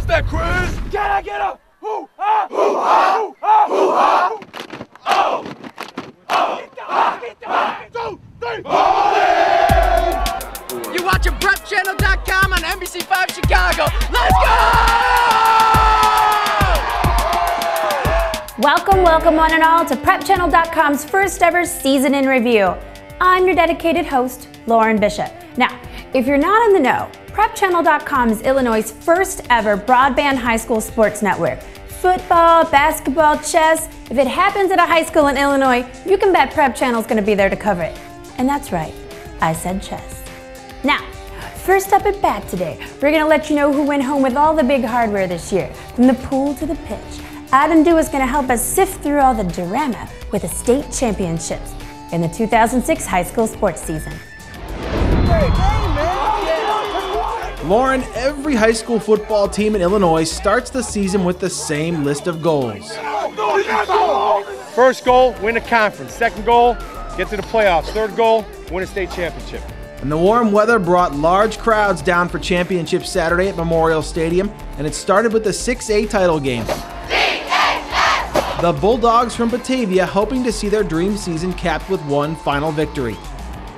that, Chris! Can I get a hoo-ha? Hoo-ha! Hoo-ha! Hoo-ha! Oh! Oh! Get down! 2, 3, You're watching PrepChannel.com on NBC5 Chicago. Let's go! Welcome, welcome one and all to PrepChannel.com's first ever season in review. I'm your dedicated host, Lauren Bishop. Now, if you're not in the know, PrepChannel.com is Illinois' first ever broadband high school sports network. Football, basketball, chess. If it happens at a high school in Illinois, you can bet Prep Channel's gonna be there to cover it. And that's right, I said chess. Now, first up at bat today, we're gonna let you know who went home with all the big hardware this year, from the pool to the pitch. Adam Dew is gonna help us sift through all the drama with the state championships in the 2006 high school sports season. Lauren, every high school football team in Illinois starts the season with the same list of goals. First goal, win a conference. Second goal, get to the playoffs. Third goal, win a state championship. And the warm weather brought large crowds down for championship Saturday at Memorial Stadium, and it started with the 6A title game. The Bulldogs from Batavia hoping to see their dream season capped with one final victory.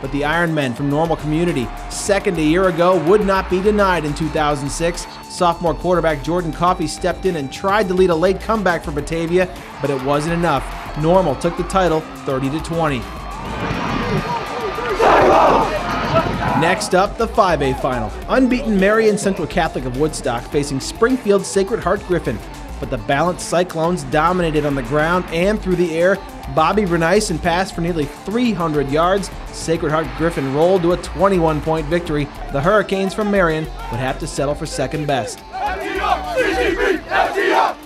But the Ironmen from Normal Community, second a year ago, would not be denied in 2006. Sophomore quarterback Jordan Coffey stepped in and tried to lead a late comeback for Batavia, but it wasn't enough. Normal took the title 30-20. Next up, the 5A final. Unbeaten Marion Central Catholic of Woodstock facing Springfield Sacred Heart Griffin. But the balanced Cyclones dominated on the ground and through the air. Bobby Bernice passed for nearly 300 yards. Sacred Heart Griffin rolled to a 21-point victory. The Hurricanes from Marion would have to settle for second best.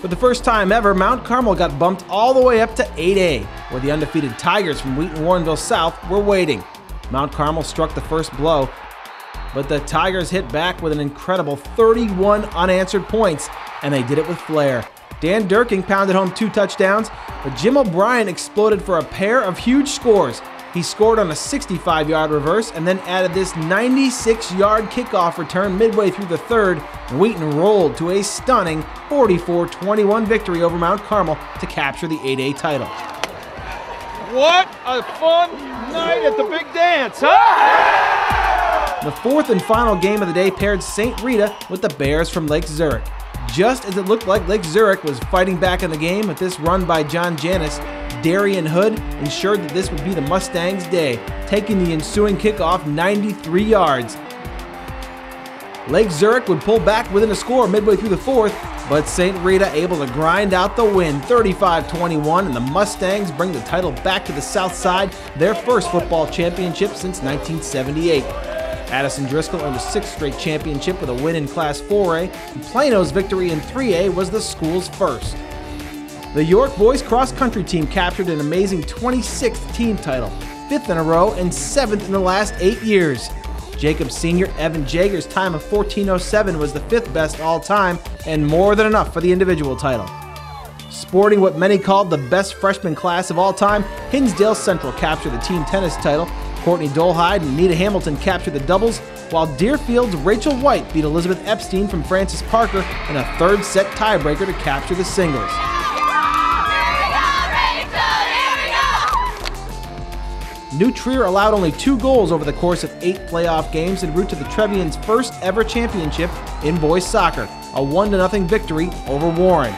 For the first time ever, Mount Carmel got bumped all the way up to 8A, where the undefeated Tigers from Wheaton-Warrenville South were waiting. Mount Carmel struck the first blow, but the Tigers hit back with an incredible 31 unanswered points, and they did it with flair. Dan Durking pounded home 2 touchdowns, but Jim O'Brien exploded for a pair of huge scores. He scored on a 65-yard reverse and then added this 96-yard kickoff return midway through the third. Wheaton rolled to a stunning 44-21 victory over Mount Carmel to capture the 8A title. What a fun night at the big dance, huh? The fourth and final game of the day paired St. Rita with the Bears from Lake Zurich. Just as it looked like Lake Zurich was fighting back in the game with this run by John Janis, Darian Hood ensured that this would be the Mustangs' day, taking the ensuing kickoff 93 yards. Lake Zurich would pull back within a score midway through the fourth, but St. Rita able to grind out the win 35-21, and the Mustangs bring the title back to the South Side, their first football championship since 1978. Addison Driscoll earned a 6th straight championship with a win in Class 4A, and Plano's victory in 3A was the school's first. The York boys cross-country team captured an amazing 26th team title, 5th in a row and 7th in the last 8 years. Jacobs senior Evan Jager's time of 14:07 was the 5th best all-time and more than enough for the individual title. Sporting what many called the best freshman class of all time, Hinsdale Central captured the team tennis title. Courtney Dolhide and Nita Hamilton captured the doubles, while Deerfield's Rachel White beat Elizabeth Epstein from Francis Parker in a third set tiebreaker to capture the singles. New Trier allowed only 2 goals over the course of 8 playoff games en route to the Trevian's first ever championship in boys soccer, a 1-0 victory over Warren.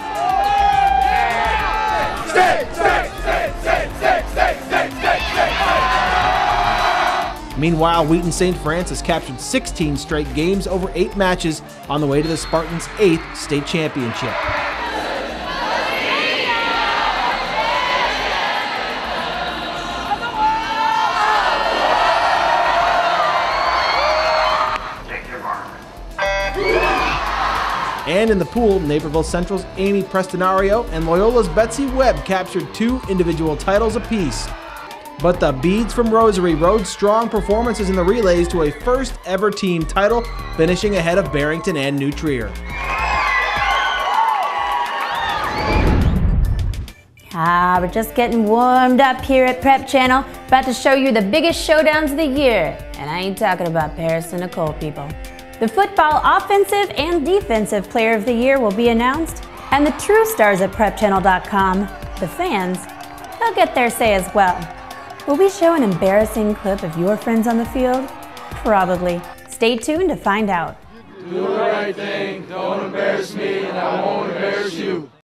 Meanwhile, Wheaton St. Francis captured 16 straight games over 8 matches on the way to the Spartans' 8th state championship. And in the pool, Naperville Central's Amy Prestonario and Loyola's Betsy Webb captured 2 individual titles apiece. But the Beads from Rosary rode strong performances in the relays to a first ever team title, finishing ahead of Barrington and New Trier. We're just getting warmed up here at Prep Channel, about to show you the biggest showdowns of the year. And I ain't talking about Paris and Nicole, people. The football offensive and defensive player of the year will be announced, and the true stars at PrepChannel.com, the fans, they'll get their say as well. Will we show an embarrassing clip of your friends on the field? Probably. Stay tuned to find out. Do the right thing, don't embarrass me, and I won't embarrass you.